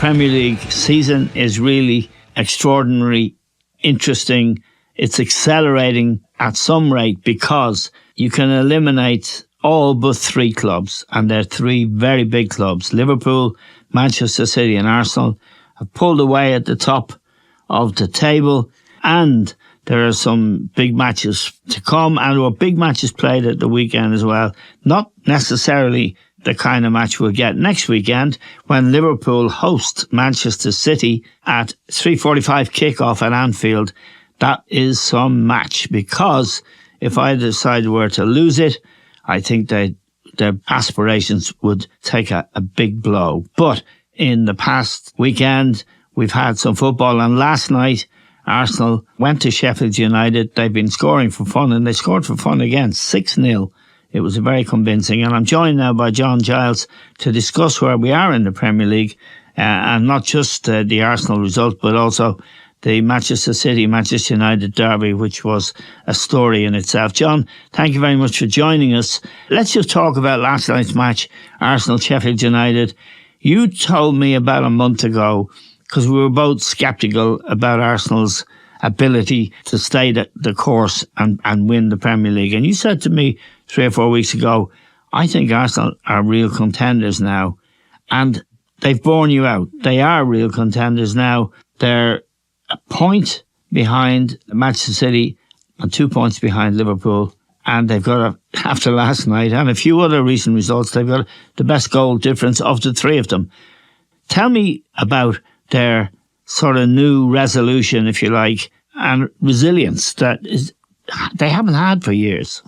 Premier League season is really extraordinary, interesting. It's accelerating at some rate because you can eliminate all but 3 clubs, and they're 3 very big clubs. Liverpool, Manchester City and Arsenal have pulled away at the top of the table, and there are some big matches to come, and there were big matches played at the weekend as well. Not necessarily the kind of match we'll get next weekend when Liverpool host Manchester City at 3:45 kickoff at Anfield. That is some match, because if either side were to lose it, I think their aspirations would take a big blow. But in the past weekend, we've had some football, and last night Arsenal went to Sheffield United. They've been scoring for fun, and they scored for fun again, 6-0. It was very convincing. And I'm joined now by John Giles to discuss where we are in the Premier League, and not just the Arsenal result, but also the Manchester City, Manchester United derby, which was a story in itself. John, thank you very much for joining us. Let's just talk about last night's match, Arsenal-Sheffield United. You told me about a month ago, because we were both sceptical about Arsenal's ability to stay the course and win the Premier League. And you said to me 3 or 4 weeks ago, I think Arsenal are real contenders now. And they've borne you out. They are real contenders now. They're a point behind Manchester City and 2 points behind Liverpool. And they've got, after last night and a few other recent results, they've got the best goal difference of the 3 of them. Tell me about their sort of new resolution, if you like, and resilience that they haven't had for years.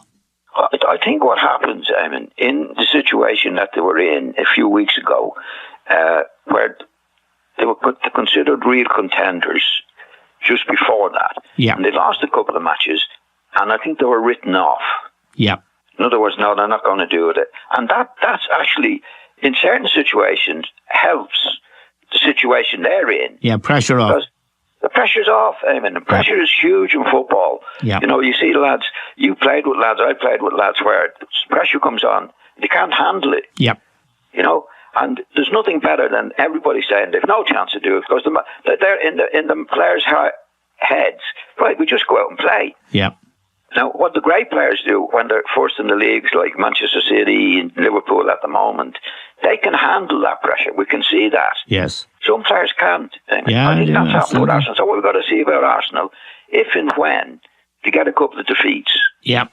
I think what happens, in the situation that they were in a few weeks ago, where they were considered real contenders just before that. Yeah. And they lost a couple of matches, and I think they were written off. Yeah. In other words, no, they're not going to do it. And that's actually, in certain situations, helps the situation they're in. Yeah, pressure off. Because the pressure's off. The pressure is huge in football. Yeah. You know, you see lads, you played with lads, I played with lads where pressure comes on, they can't handle it. Yeah. You know, and there's nothing better than everybody saying they've no chance to do it, because they're in the players' heads. Right, we just go out and play. Yeah. Now, what the great players do when they're first in the leagues, like Manchester City and Liverpool at the moment, they can handle that pressure. We can see that. Yes. Some players can't. I think that's happened with Arsenal. So what we've got to see about Arsenal, if and when they get a couple of defeats. Yeah.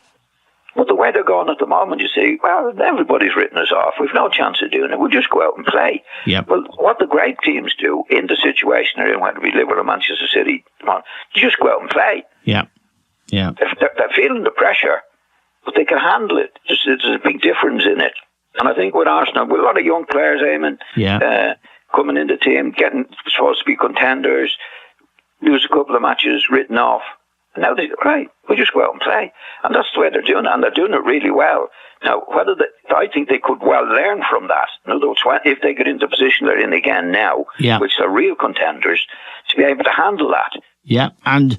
But the way they're going at the moment, you see, well, everybody's written us off. We've no chance of doing it. We'll just go out and play. Yeah. Well, what the great teams do in the situation they're in, whether we Liverpool or Manchester City, they just go out and play. Yeah. Yeah. They're feeling the pressure, but they can handle it. There's a big difference in it. And I think with Arsenal, with a lot of young players, coming in the team, supposed to be contenders, lose a couple of matches, written off. And now we just go out and play. And that's the way they're doing it, and they're doing it really well. Now, I think they could well learn from that. In other words, if they get into the position they're in again now, which are real contenders, to be able to handle that. Yeah, and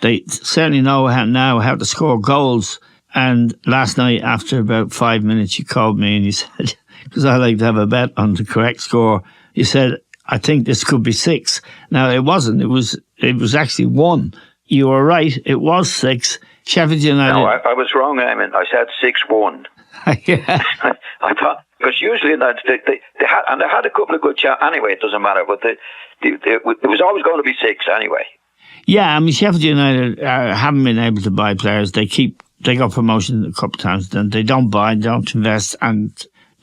they certainly know now how to score goals. And last night, after about 5 minutes, you called me and you said, because I like to have a bet on the correct score, you said, I think this could be 6. Now, it wasn't. It was actually 1. You were right. It was 6. Sheffield United. No, I was wrong, Eamon. I said 6-1. Yeah. I thought, because usually they had a couple of good shots. Anyway, it doesn't matter. But it was always going to be 6 anyway. Yeah, I mean, Sheffield United haven't been able to buy players. They got promotion a couple of times, then they don't buy, don't invest, and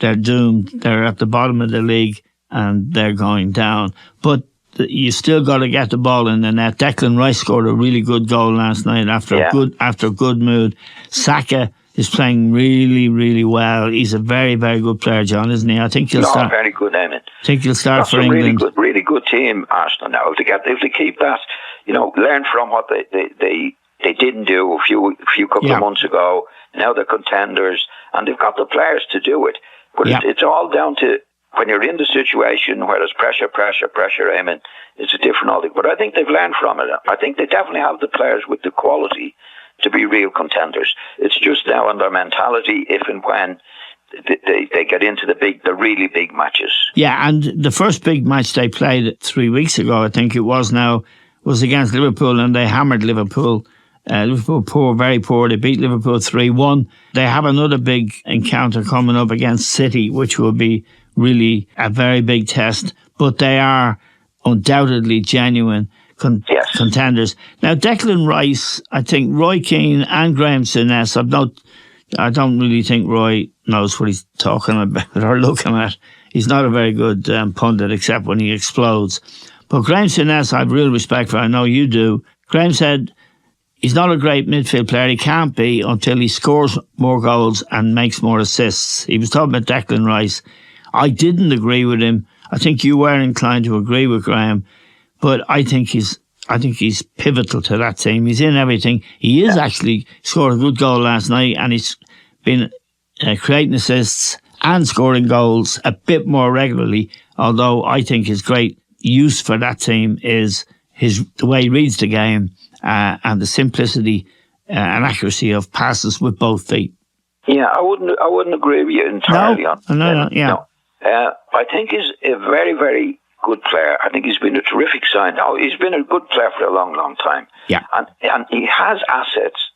they're doomed. They're at the bottom of the league and they're going down. But you still got to get the ball in the net. Declan Rice scored a really good goal last night after a good mood. Saka is playing really, really well. He's a very, very good player, John, isn't he? I think he'll start. Very good, Eamon. I think he'll start for England. Really good team, Arsenal. Now, if they keep that, learn from what they didn't do a few couple of months ago. Now they're contenders, and they've got the players to do it. But it's all down to when you're in the situation where there's pressure, Eamon, it's a different thing. But I think they've learned from it. I think they definitely have the players with the quality to be real contenders. It's just now on their mentality, if and when they get into the really big matches. Yeah, and the first big match they played 3 weeks ago, I think it was now, was against Liverpool, and they hammered Liverpool. Liverpool very poor. They beat Liverpool 3-1. They have another big encounter coming up against City, which will be really a very big test. But they are undoubtedly genuine contenders. Now, Declan Rice, I think Roy Keane and Graham Souness, I don't really think Roy knows what he's talking about or looking at. He's not a very good pundit, except when he explodes. But Graham Souness, I have real respect for. I know you do. Graham said he's not a great midfield player. He can't be until he scores more goals and makes more assists. He was talking about Declan Rice. I didn't agree with him. I think you were inclined to agree with Graham, but I think he's pivotal to that team. He's in everything. He is actually scored a good goal last night, and he's been creating assists and scoring goals a bit more regularly. Although I think his great use for that team is the way he reads the game and the simplicity and accuracy of passes with both feet. Yeah, I wouldn't agree with you entirely on that. No. I think he's a very, very good player. I think he's been a terrific sign. He's been a good player for a long, long time. Yeah. And he has assets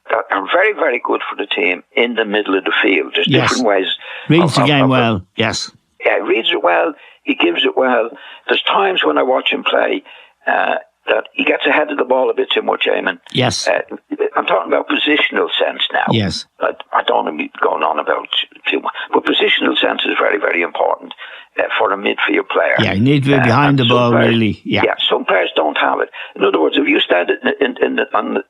that are very, very good for the team in the middle of the field. There's different ways. Reads the game well, yes. Yeah, he reads it well. He gives it well. There's times when I watch him play that he gets ahead of the ball a bit too much, Eamon. Yes. I'm talking about positional sense now. Yes. I don't want to be going on about too much, but positional sense is very, very important for a midfield player. Yeah, you need to be behind the ball, really. Yeah, some players don't have it. In other words, if you stand on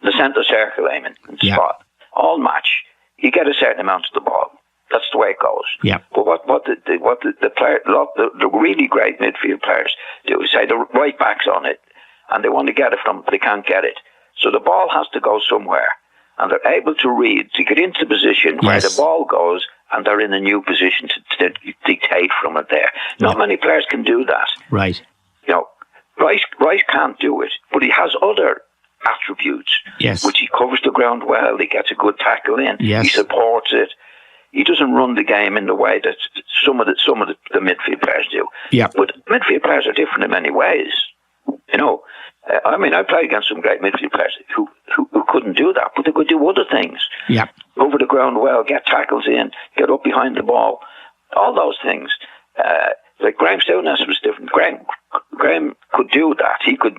the centre circle, Eamon, in the spot, all match, you get a certain amount of the ball. That's the way it goes. Yeah. But what the really great midfield players do is say the right back's on it, and they want to get it from, but they can't get it. So the ball has to go somewhere, and they're able to read to get into position where the ball goes, and they're in a new position to dictate from it there. Not many players can do that. Right. You know, Rice can't do it, but he has other attributes. Yes. Which he covers the ground well. He gets a good tackle in. Yes. He supports it. He doesn't run the game in the way that some of the midfield players do. Yeah. But midfield players are different in many ways. You know, I played against some great midfield players who couldn't do that, but they could do other things. Yeah. Over the ground well, get tackles in, get up behind the ball, all those things. Like Graham Souness was different. Graham could do that. He could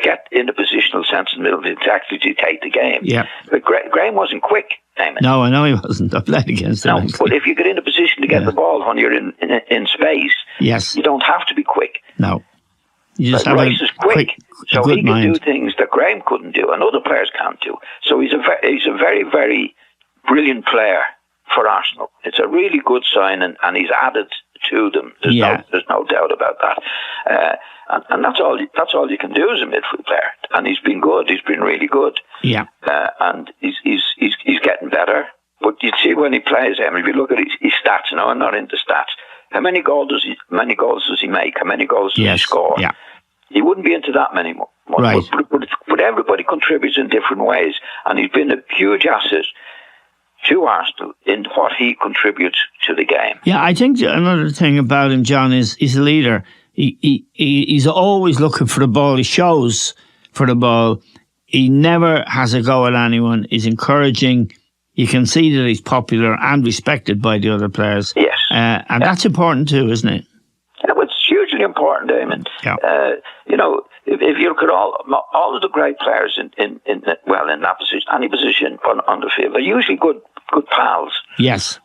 get in the positional sense in the middle to actually dictate the game. Yeah. But Graham wasn't quick, Eamon. No, I know he wasn't. I played against him. No, but if you get in a position to get the ball when you're in space, yes, you don't have to be quick. No. You just have Rice is quick, so he can mind. do things that Graham couldn't do and other players can't do. So he's a very, very brilliant player for Arsenal. It's a really good sign, and he's added to them. There's no doubt about that. And that's all you can do as a midfield player. And he's been good. He's been really good. Yeah. And he's getting better. But you see when he plays, if you look at his stats, now I'm not into stats. How many goals does he make? How many goals does he score? Yeah. He wouldn't be into that many more. Right. But everybody contributes in different ways, and he's been a huge asset to Arsenal in what he contributes to the game. Yeah, I think another thing about him, John, is he's a leader. He's always looking for the ball. He shows for the ball. He never has a go at anyone. He's encouraging. You can see that he's popular and respected by the other players. Yes. And that's important too, isn't it? Yeah, well, it's hugely important, Eamon. Yeah. You know, if you look at all of the great players in that position, any position on the field, they're usually good pals. Yes.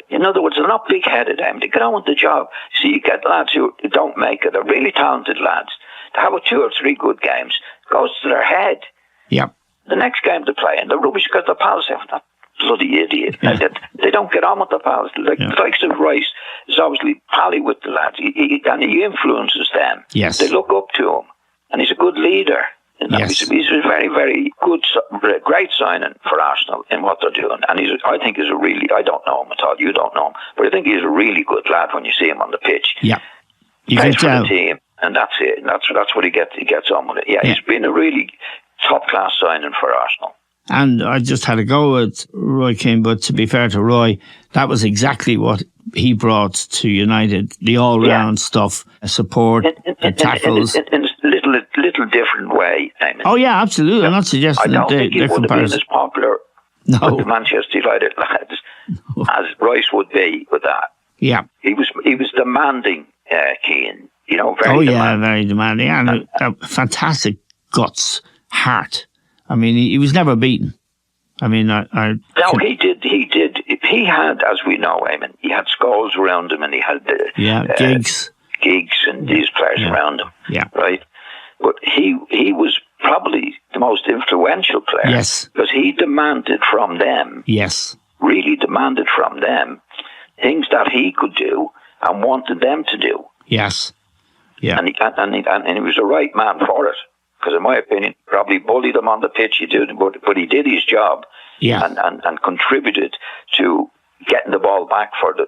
In other words, they're not big-headed. They get on with the job. So you get lads who don't make it. They're really talented lads. To have 2 or 3 good games goes to their head. Yeah. The next game they play, and they're rubbish because their pals say, that bloody idiot. Yeah. They don't get on with their pals. The likes of Rice is obviously pally with the lads, and he influences them. Yes. They look up to him, and he's a good leader. Yes. He's a very, very good, great signing for Arsenal in what they're doing. And I think he's a really, I don't know him at all, you don't know him, but I think he's a really good lad when you see him on the pitch. Yeah. He plays for the team, and that's it. And that's what he gets on with it. Yeah, he's been a really top-class signing for Arsenal. And I just had a go at Roy Keane, but to be fair to Roy, that was exactly what he brought to United, the all-round stuff, support, tackles. In a little different way, Eamon. Oh, yeah, absolutely. I'm not suggesting that they're comparison. I don't think it would have been as popular with the Manchester United lads as Rice would be with that. Yeah. He was demanding, Keane, very demanding. Very demanding. And a fantastic guts, heart. I mean, he was never beaten. I mean, he did. He had, as we know, Eamon, he had Scholes around him, and he had Giggs and these players around him. Yeah, right. But he was probably the most influential player. Yes, because he demanded from them. Yes, really demanded from them things that he could do and wanted them to do. Yes, yeah, and he was the right man for it. Because in my opinion, probably bullied him on the pitch. He did, but he did his job, and contributed to getting the ball back for the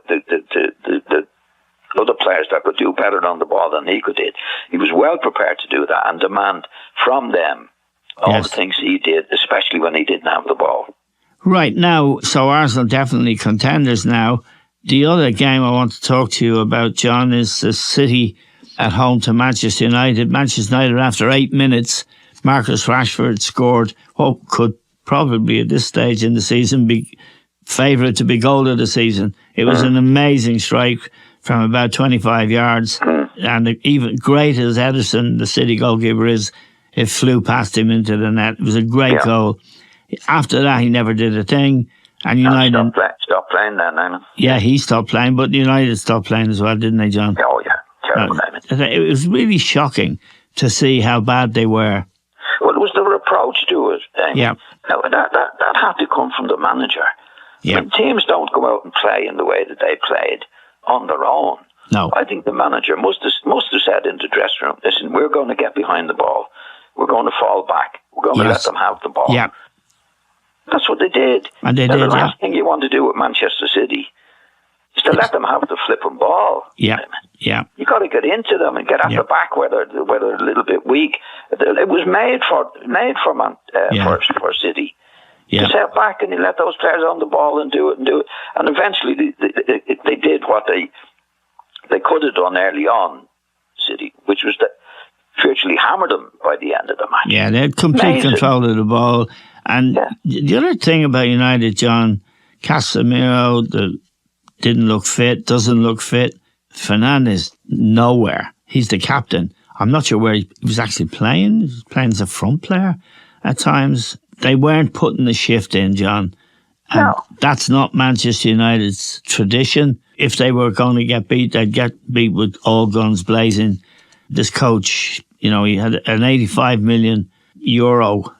other players that could do better on the ball than he could did. He was well prepared to do that and demand from them all the things he did, especially when he didn't have the ball. Right now, so Arsenal definitely contenders now. The other game I want to talk to you about, John, is the City at home to Manchester United. Manchester United, after 8 minutes, Marcus Rashford scored what could probably at this stage in the season be favourite to be goal of the season. It was an amazing strike from about 25 yards. And even great as Ederson, the City goalkeeper, is, it flew past him into the net. It was a great goal. After that, he never did a thing. And United stopped playing then, Eamon. Yeah, he stopped playing, but United stopped playing as well, didn't they, John? Oh, yeah. It was really shocking to see how bad they were. Well, it was the approach to it. Yeah. Now, that had to come from the manager. Yeah. When teams don't go out and play in the way that they played on their own, no, I think the manager must have said in the dressing room, listen, we're going to get behind the ball. We're going to fall back. We're going to let them have the ball. Yeah. That's what they did. And they did, the last thing you want to do with Manchester City is to let them have the flipping ball. Yeah, yeah. You got to get into them and get at the back where they're a little bit weak. It was made for City. Yeah. To set back and you let those players on the ball and do it. And eventually they did what they could have done early on, City, which was that virtually hammered them by the end of the match. Yeah, they had complete control of the ball. And the other thing about United, John, Casemiro didn't look fit, doesn't look fit. Fernandes, nowhere. He's the captain. I'm not sure where he was actually playing. He was playing as a front player at times. They weren't putting the shift in, John. And that's not Manchester United's tradition. If they were going to get beat, they'd get beat with all guns blazing. This coach, he had an 85 million euro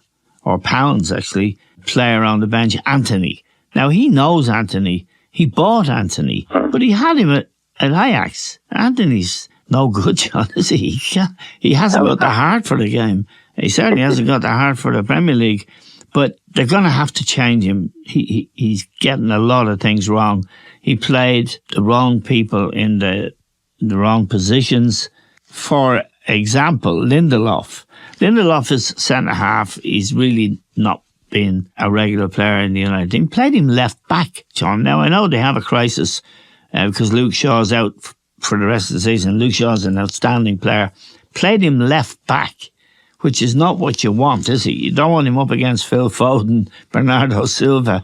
or pounds, actually, player on the bench, Anthony. Now, he knows Anthony. He bought Anthony, but he had him at Ajax. Anthony's no good, John, is he? He hasn't got the heart for the game. He certainly hasn't got the heart for the Premier League. But they're going to have to change him. He's getting a lot of things wrong. He played the wrong people in the wrong positions. For example, Lindelof. Lindelof is centre-half. He's really not been a regular player in the United team. Played him left-back, John. Now, I know they have a crisis because Luke Shaw's out for the rest of the season. Luke Shaw's an outstanding player. Played him left-back, which is not what you want, is he? You don't want him up against Phil Foden, Bernardo Silva.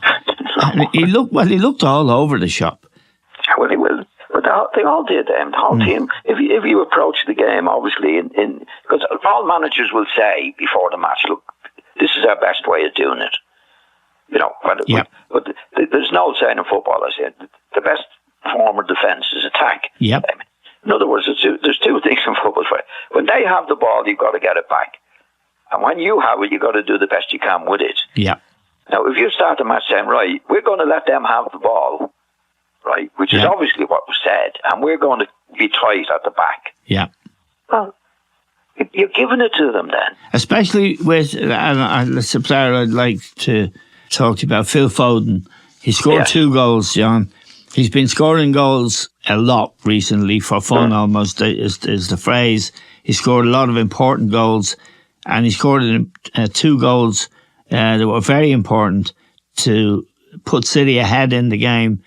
And he looked all over the shop. Well, he will. But they all did. The whole team. If you approach the game, obviously, because all managers will say before the match, look, this is our best way of doing it. But there's no saying in football. I said the best form of defence is attack. Yep. In other words, there's two things in football. When they have the ball, you've got to get it back. And when you have it, you've got to do the best you can with it. Yeah. Now, if you start the match saying, right, we're going to let them have the ball, right, which is obviously what was said, and we're going to be tight at the back. Yeah. Well, you're giving it to them then. Especially with, that's a player I'd like to talk to you about, Phil Foden. He scored 2 goals, John. He's been scoring goals a lot recently, for fun almost, is the phrase. He scored a lot of important goals, and he scored 2 goals They were very important to put City ahead in the game.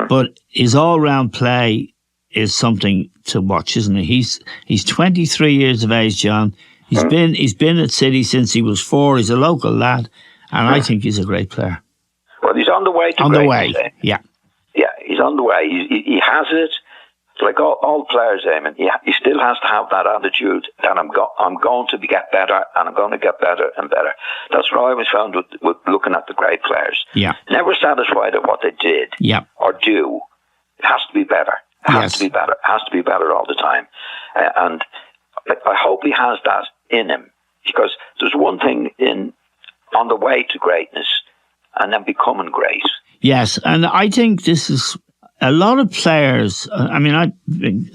But his all-round play is something to watch, isn't he? He's 23 years of age, John. He's been at City since he was 4. He's a local lad, and I think he's a great player. Well, he's on the way to greatness. Yeah. Yeah, he's on the way. He has it. It's like all players, Eamon. He still has to have that attitude that I'm going to get better, and I'm going to get better and better. That's what I always found with looking at the great players. Yeah. Never satisfied at what they did or do. It has to be better. It has to be better. It has to be better all the time. And I hope he has that in him, because there's one thing on the way to greatness and then becoming great. Yes, and I think this is a lot of players. I mean, I've been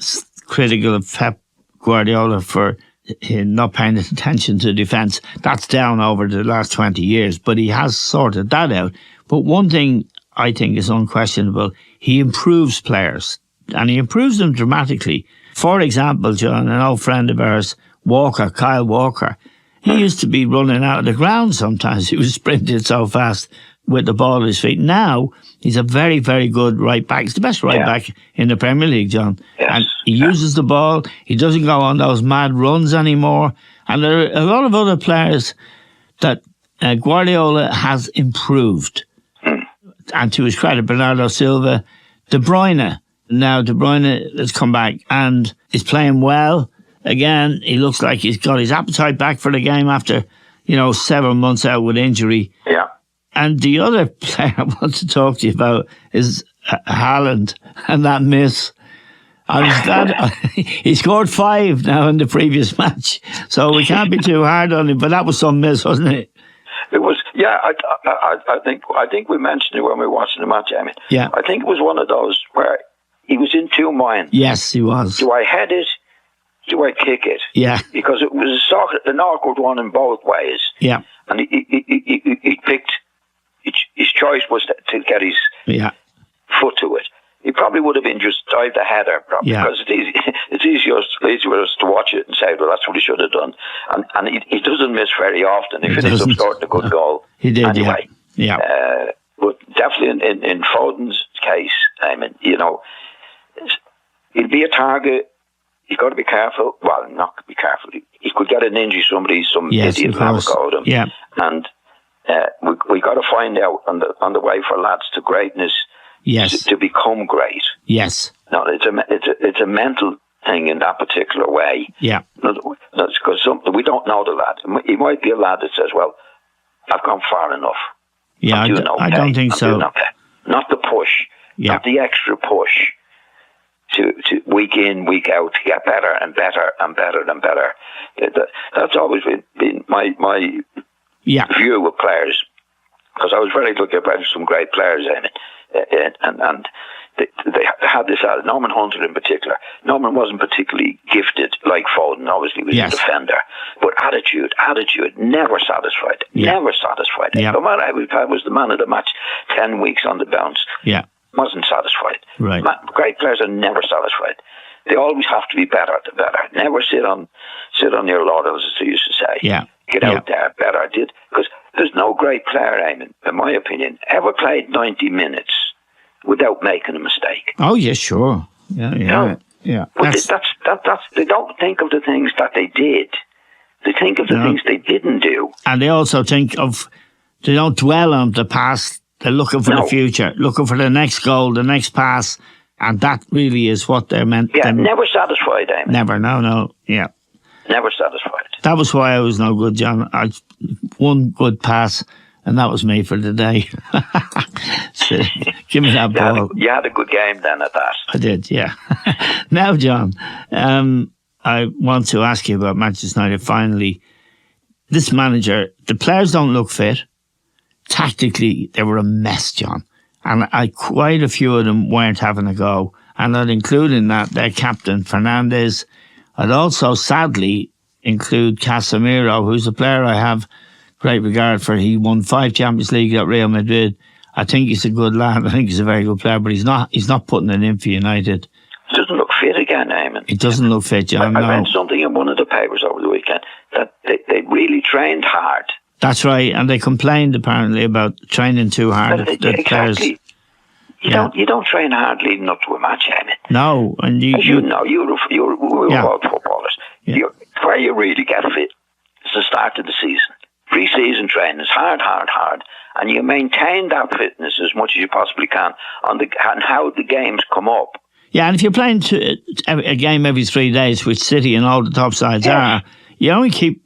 critical of Pep Guardiola for not paying attention to defence. That's down over the last 20 years, but he has sorted that out. But one thing I think is unquestionable, he improves players, and he improves them dramatically. For example, John, an old friend of ours, Kyle Walker, he used to be running out of the ground sometimes. He was sprinting so fast with the ball at his feet. Now, he's a very, very good right back. He's the best right back in the Premier League, John. Yes. And he uses the ball. He doesn't go on those mad runs anymore. And there are a lot of other players that Guardiola has improved. And to his credit, Bernardo Silva, De Bruyne. Now, De Bruyne has come back and is playing well. Again, he looks like he's got his appetite back for the game after, several months out with injury. Yeah. And the other player I want to talk to you about is Haaland and that miss. He scored 5 now in the previous match, so we can't be too hard on him. But that was some miss, wasn't it? It was. Yeah, I think we mentioned it when we were watching the match, Amy. Yeah. I think it was one of those where he was in two minds. Yes, he was. Do I head it? Do I kick it? Yeah. Because it was an awkward one in both ways. Yeah. And he picked. His choice was to get his foot to it. He probably would have been just dived a header, because it's easier for us to watch it and say, well, that's what he should have done. And he doesn't miss very often. He finished up scoring a good goal. He did, anyway. Yeah. But definitely in Foden's case, I mean, he'll be a target. You've got to be careful. Well, not be careful. He could get an injury. Some idiot will have a go at him. Yeah. And we got to find out on the way for lads to greatness. Yes. To become great. Yes. No, it's a mental thing in that particular way. Yeah. That's because we don't know the lad. He might be a lad that says, "Well, I've gone far enough." Yeah, I don't think so. Not the push. Yeah. Not the extra push. To week in, week out, to get better and better and better and better. That's always been my view of players. Because I was very lucky about some great players in it. And they had this out. Norman Hunter in particular. Norman wasn't particularly gifted like Foden. Obviously, he was a defender. But attitude, never satisfied. Yeah. Never satisfied. Yeah. No matter how I was the man of the match, 10 weeks on the bounce. Yeah. Wasn't satisfied. Right. Great players are never satisfied. They always have to be better. Never sit on your laurels, as they used to say. Yeah. Get out there, better. Because there's no great player, Eamon, in my opinion, ever played 90 minutes without making a mistake. Oh, yeah, sure. Yeah. But that's they don't think of the things that they did. They think of the things they didn't do. And they also they don't dwell on the past. They're looking for the future, looking for the next goal, the next pass. And that really is what they're meant. Yeah, never satisfied, Eamon. Never, no. Yeah. Never satisfied. That was why I was no good, John. I one good pass, and that was me for the day. So, give me that ball. You had a good game then at that. I did, yeah. Now, John, I want to ask you about Manchester United finally. This manager, the players don't look fit. Tactically, they were a mess, John. And quite a few of them weren't having a go. And I'd include in that their captain, Fernandes. I'd also, sadly, include Casemiro, who's a player I have great regard for. He won 5 Champions League at Real Madrid. I think he's a good lad. I think he's a very good player, but he's not putting it in for United. He doesn't look fit again, Eamon. He doesn't look fit, John. I read something in one of the papers over the weekend that they really trained hard. That's right, and they complained apparently about training too hard. Exactly. You don't train hard leading up to a match, Eamon. No, and you know, we're all footballers. Yeah. Where you really get fit is the start of the season. Pre-season training is hard, and you maintain that fitness as much as you possibly can on how the games come up. Yeah, and if you're playing a game every 3 days, which City and all the top sides are, you only keep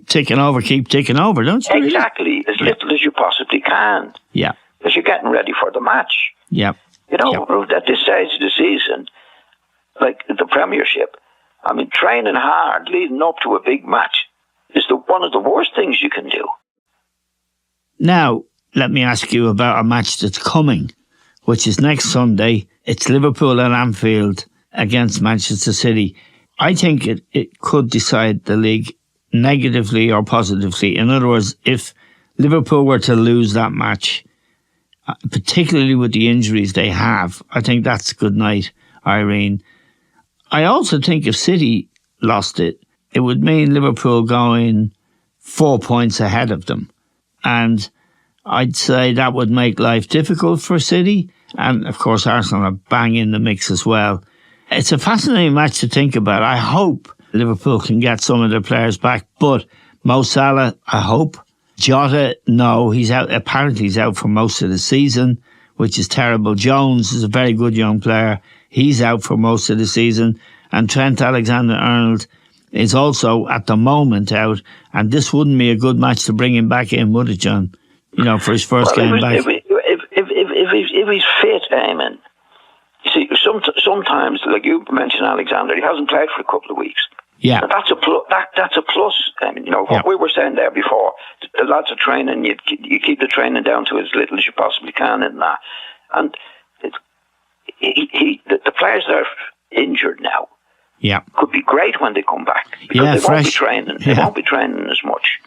ticking over, don't you? Exactly, as little as you possibly can. Yeah. Because you're getting ready for the match. Yeah. You know, at this stage of the season, like the Premiership, I mean, training hard leading up to a big match is one of the worst things you can do. Now, let me ask you about a match that's coming, which is next Sunday. It's Liverpool at Anfield against Manchester City. I think it could decide the league negatively or positively. In other words, if Liverpool were to lose that match, particularly with the injuries they have, I think that's good night, Irene. I also think if City lost it, it would mean Liverpool going 4 points ahead of them. And I'd say that would make life difficult for City. And, of course, Arsenal are bang in the mix as well. It's a fascinating match to think about. I hope Liverpool can get some of their players back. But Mo Salah, I hope. Jota, no, he's out. Apparently he's out for most of the season, which is terrible. Jones is a very good young player. He's out for most of the season. And Trent Alexander-Arnold is also at the moment out. And this wouldn't be a good match to bring him back in, would it, John? You know, for his first game back. If he's fit, Eamon, you see, sometimes, like you mentioned Alexander, he hasn't played for a couple of weeks. Yeah. And that's a plus. I mean, you know, what we were saying there before, the lads are training, you keep the training down to as little as you possibly can in that. And the players that are injured now could be great when they come back. Because they won't be training. They won't be training as much.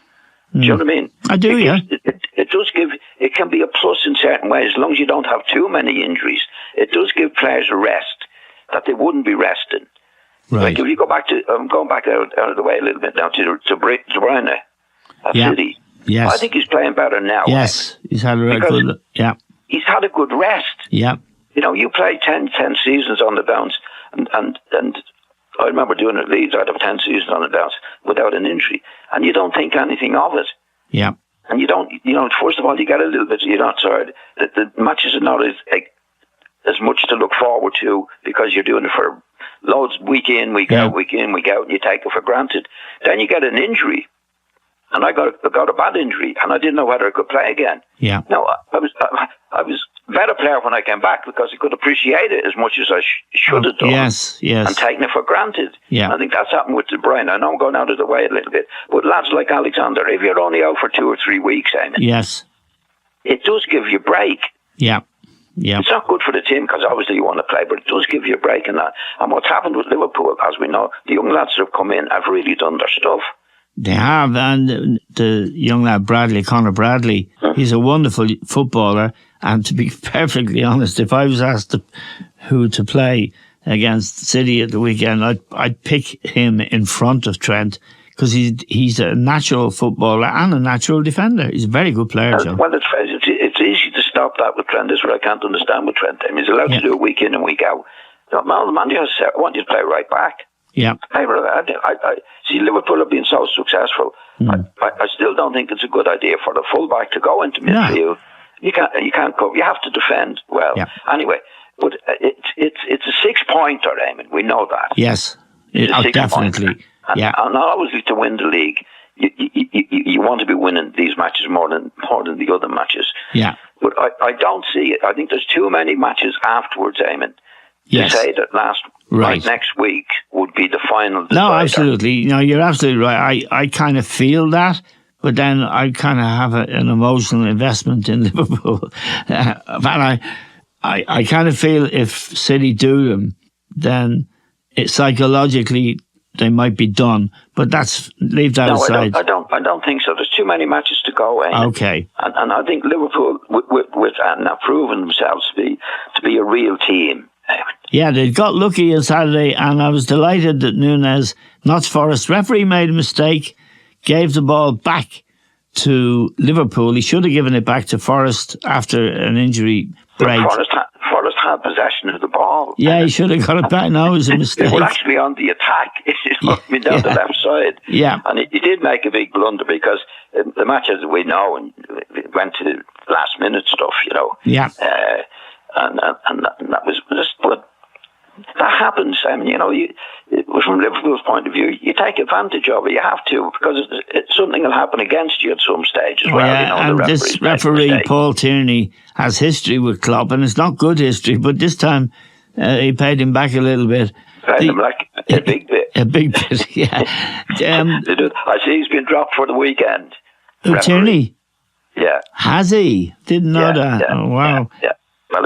Do you know what I mean? I do, It can be a plus in certain ways, as long as you don't have too many injuries. It does give players a rest that they wouldn't be resting. Right. Like if you go back to, I'm going back out of the way a little bit now to Bruyne at City. Yes. I think he's playing better now. Yes, he's had a good, he's had a good rest. Yeah. You know, you play 10 seasons on the bounce, and I remember doing it at Leeds. I'd have 10 seasons on the bounce without an injury, and you don't think anything of it. Yeah. And you don't, first of all, you get a little bit, you're not sorry. The matches are not as much to look forward to because you're doing it for loads, week in, week out, and you take it for granted. Then you get an injury, and I got a bad injury, and I didn't know whether I could play again. Yeah. No, I was a better player when I came back because I could appreciate it as much as I should have done. Yes. And taking it for granted. Yeah. I think that's happened with De Bruyne. I know I'm going out of the way a little bit, but lads like Alexander, if you're only out for 2 or 3 weeks, Eamon, yes, it does give you a break. Yeah. Yeah. It's not good for the team because obviously you want to play, but it does give you a break in that. And what's happened with Liverpool, as we know, the young lads that have come in have really done their stuff. They have, and the young lad Conor Bradley, he's a wonderful footballer. And to be perfectly honest, if I was asked who to play against City at the weekend, I'd pick him in front of Trent because he's a natural footballer and a natural defender. He's a very good player, Joe. Well, it's easy to stop that with Trent. This is what I can't understand with Trent. I mean, he's allowed to do it week in and week out. The man just want you to play right back. Yeah. I see Liverpool have been so successful. I still don't think it's a good idea for the fullback to go into midfield. No. You can't go. You have to defend well. Yeah. Anyway, but it's a 6-pointer, Eamon. We know that. Yes, definitely. And obviously, to win the league, you want to be winning these matches more than the other matches. Yeah. But I don't see it. I think there's too many matches afterwards, Eamon. To say that next week would be the final decider. No, absolutely. No, you're absolutely right. I kind of feel that, but then I kind of have an emotional investment in Liverpool. And I kind of feel if City do them, then psychologically they might be done. But leave that aside. I don't think so. There's too many matches to go. Okay. And I think Liverpool have proven themselves to be a real team. Yeah, they got lucky on Saturday, and I was delighted that Nunez, Notts Forest referee, made a mistake, gave the ball back to Liverpool. He should have given it back to Forrest after an injury break. Forrest had possession of the ball. Yeah, he should have got it back. No, it was a mistake. They were actually on the attack, down the left side. Yeah. And he did make a big blunder because the match, as we know, and it went to last minute stuff, Yeah. And that was just, but that happens. I mean, from Liverpool's point of view, you take advantage of it. You have to, because something will happen against you at some stage as well. Yeah, and this referee, Paul Tierney, has history with Klopp, and it's not good history, but this time he paid him back a little bit. Paid him like a big bit. A big bit, yeah. I see he's been dropped for the weekend. Tierney? Yeah. Has he? Didn't know that. Yeah, oh, wow. Yeah. Well,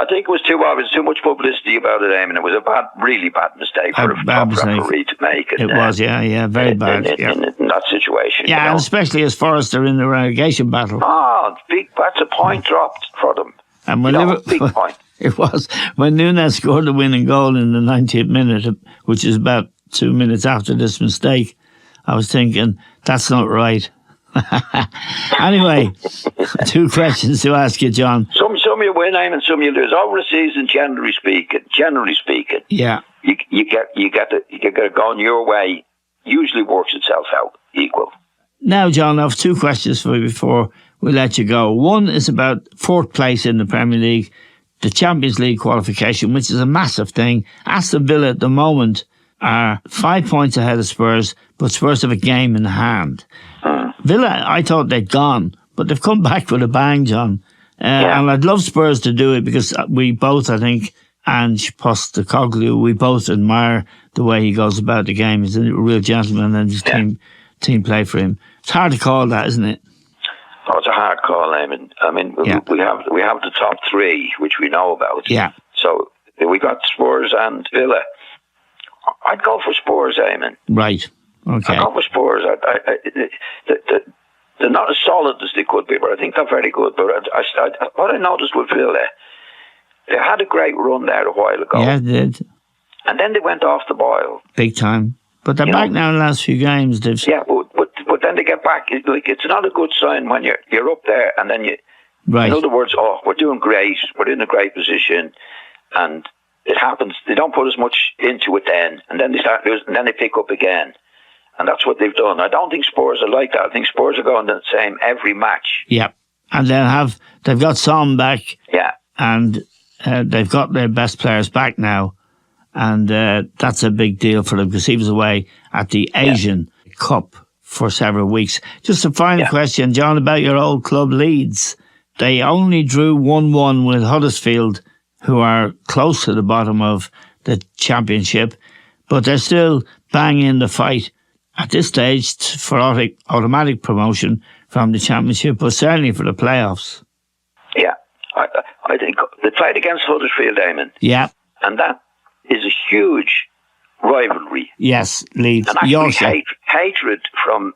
I think it was too much publicity about it, and it was a really bad mistake for a top referee to make. It was, very bad. In that situation. Yeah, and especially as Forrest are in the relegation battle. Oh, that's a point dropped for them. And when big point. It was when Núñez scored the winning goal in the 90th minute, which is about 2 minutes after this mistake. I was thinking, that's not right. Anyway, 2 questions to ask you, John. Some you win, and some you lose. Over the season, generally speaking, yeah, you get it going your way. Usually works itself out equal. Now, John, I have 2 questions for you before we let you go. One is about 4th place in the Premier League, the Champions League qualification, which is a massive thing. Aston Villa at the moment are 5 points ahead of Spurs, but Spurs have a game in hand. Villa, I thought they'd gone, but they've come back with a bang, John. And I'd love Spurs to do it because we both, I think, Ange Postecoglou, we both admire the way he goes about the game. He's a real gentleman, and his team play for him. It's hard to call that, isn't it? Oh, it's a hard call, Eamon. We have the top 3, which we know about. Yeah. So we got Spurs and Villa. I'd go for Spurs, Eamon. Right. Okay. I'd go for Spurs. They're not as solid as they could be, but I think they're very good. But what I noticed with Villa, they had a great run there a while ago. Yeah, they did. And then they went off the boil. Big time. But they're back now in the last few games. Yeah, but then they get back. It's not a good sign when you're up there and then you... Right. In other words, we're doing great. We're in a great position. And it happens. They don't put as much into it then. And then they start losing. And then they pick up again. And that's what they've done. I don't think Spurs are like that. I think Spurs are going the same every match. Yeah. And they've got Son back. Yeah. And they've got their best players back now. And that's a big deal for them because he was away at the Asian Cup for several weeks. Just a final question, John, about your old club Leeds. They only drew 1-1 with Huddersfield, who are close to the bottom of the championship, but they're still banging in the fight at this stage for automatic promotion from the championship, but certainly for the playoffs. Yeah, I think they played against Huddersfield, Eamon. Yeah. And that is a huge rivalry. Yes, Leeds. And actually hatred from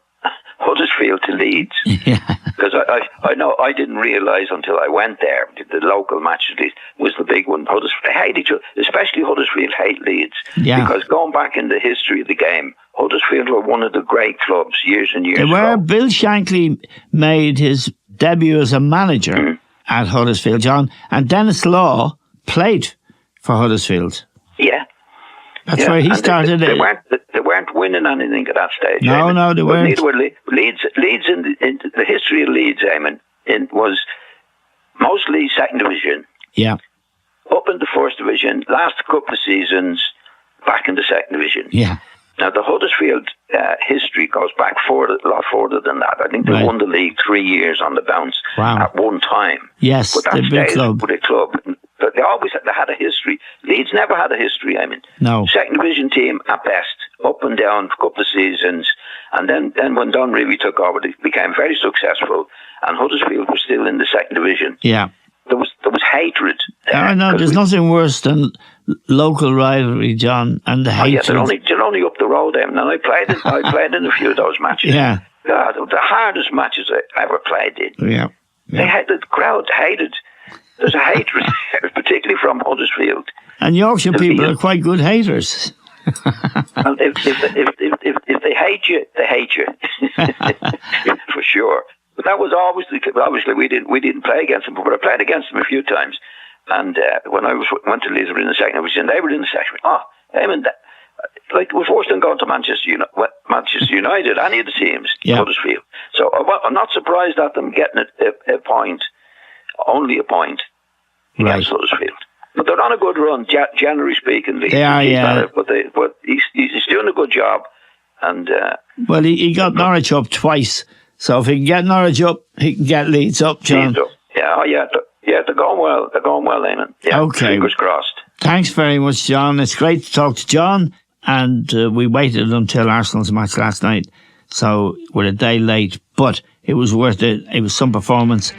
Huddersfield to Leeds. Yeah. Because I know, I didn't realise until I went there, the local match at least was the big one. Huddersfield, they hate each other, especially Huddersfield hate Leeds. Yeah. Because going back in the history of the game, Huddersfield were one of the great clubs years and years ago. Bill Shankly made his debut as a manager at Huddersfield, John, and Dennis Law played for Huddersfield. Yeah. That's where he started it. They weren't winning anything at that stage. No, they weren't. Neither were Leeds in the history of Leeds, Eamon, was mostly second division. Yeah. Up in the first division, last couple of seasons, back in the second division. Yeah. Now, the Huddersfield history goes back a lot further than that. I think they won the league 3 years on the bounce at one time. Yes, but the big club. With a club. But they had a history. Leeds never had a history, I mean. No. Second division team at best, up and down for a couple of seasons. And then when Don really took over, they became very successful. And Huddersfield was still in the second division. Yeah. There was hatred. I know, there's nothing worse than local rivalry, John, and the hatred. Yeah, they're only up the road, and I played in a few of those matches. Yeah. The hardest matches I ever played in. Yeah. The crowd hated. There's a hatred, particularly from Huddersfield. And Yorkshire people are quite good haters. And if they hate you, they hate you for sure. But that was obviously we didn't play against them, but I played against them a few times. And when I went to Leeds, in the second division, they were in the second. Like it was worse than going to Manchester United, any of the teams, Huddersfield. So I'm not surprised at them getting a point, only a point against Huddersfield. But they're on a good run, generally speaking. They are, yeah. But he's doing a good job. And well, he got Norwich up twice. So if he can get Norwich up, he can get Leeds up, John. Leeds up. Yeah, they're going well. They're going well, Eamon. Yeah, okay. Fingers crossed. Thanks very much, John. It's great to talk to John. And we waited until Arsenal's match last night. So we're a day late, but it was worth it. It was some performance.